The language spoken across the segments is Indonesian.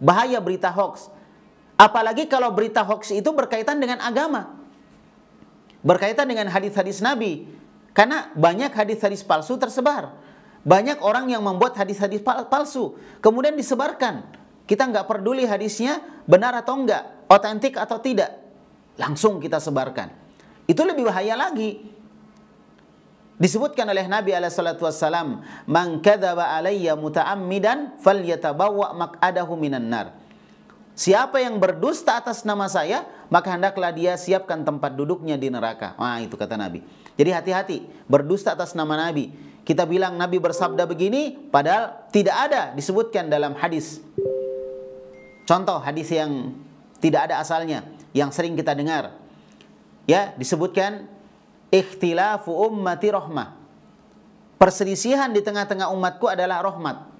bahaya berita hoax. Apalagi kalau berita hoax itu berkaitan dengan agama, berkaitan dengan hadis-hadis Nabi. Karena banyak hadis-hadis palsu tersebar. Banyak orang yang membuat hadis-hadis palsu, kemudian disebarkan. Kita nggak peduli hadisnya benar atau enggak, otentik atau tidak, langsung kita sebarkan. Itu lebih bahaya lagi. Disebutkan oleh Nabi SAW, "Man kadzaba alayya muta'ammidan falyatabawwa maq'adahu minan nar." Siapa yang berdusta atas nama saya, maka hendaklah dia siapkan tempat duduknya di neraka. Wah, itu kata Nabi. Jadi hati-hati berdusta atas nama Nabi. Kita bilang Nabi bersabda begini, padahal tidak ada disebutkan dalam hadis. Contoh hadis yang tidak ada asalnya, yang sering kita dengar. Ya, disebutkan ikhtilafu ummati rahmah. Perselisihan di tengah-tengah umatku adalah rahmat.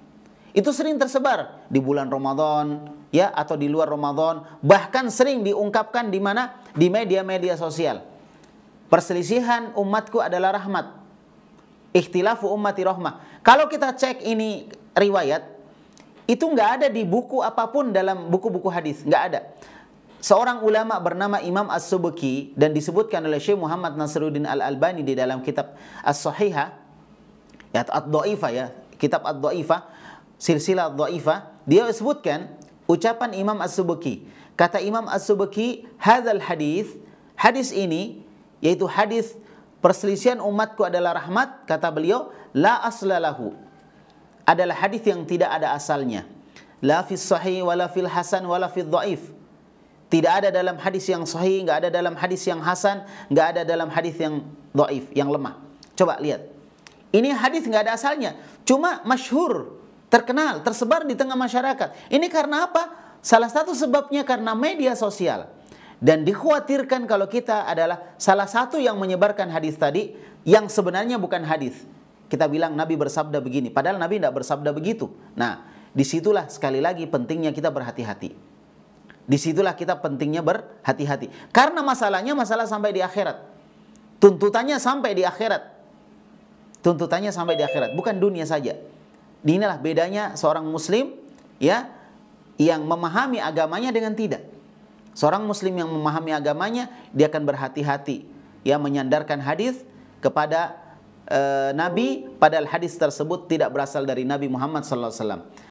Itu sering tersebar di bulan Ramadan, ya, atau di luar Ramadan, bahkan sering diungkapkan di mana? Di media-media sosial. Perselisihan umatku adalah rahmat. Ikhtilafu ummati rahmah. Kalau kita cek ini riwayat, itu nggak ada di buku apapun dalam buku-buku hadis, nggak ada. Seorang ulama bernama Imam As-Subki dan disebutkan oleh Syekh Muhammad Nasiruddin Al-Albani di dalam kitab As-Sahihah, ya, Ad-Dhaifah, ya, kitab Ad-Dhaifah, silsilah Ad-Dhaifah, dia sebutkan ucapan Imam As-Subki. Kata Imam As-Subki, hadzal hadis ini, yaitu hadis perselisihan umatku adalah rahmat, kata beliau, la aslalahu, adalah hadis yang tidak ada asalnya. La fis sahih wala fil hasan wala fil dhaif. Tidak ada dalam hadis yang sahih, enggak ada dalam hadis yang hasan, enggak ada dalam hadis yang dhaif, yang lemah. Coba lihat. Ini hadis enggak ada asalnya, cuma masyhur, terkenal, tersebar di tengah masyarakat. Ini karena apa? Salah satu sebabnya karena media sosial. Dan dikhawatirkan kalau kita adalah salah satu yang menyebarkan hadis tadi yang sebenarnya bukan hadis. Kita bilang Nabi bersabda begini, padahal Nabi tidak bersabda begitu. Nah, disitulah sekali lagi pentingnya kita berhati-hati. Disitulah kita pentingnya berhati-hati. Karena masalahnya masalah sampai di akhirat. Tuntutannya sampai di akhirat. Tuntutannya sampai di akhirat, bukan dunia saja. Inilah bedanya seorang muslim, ya, yang memahami agamanya dengan tidak. Seorang muslim yang memahami agamanya, dia akan berhati-hati, ya, menyandarkan hadis kepada Nabi, padahal hadis tersebut tidak berasal dari Nabi Muhammad SAW.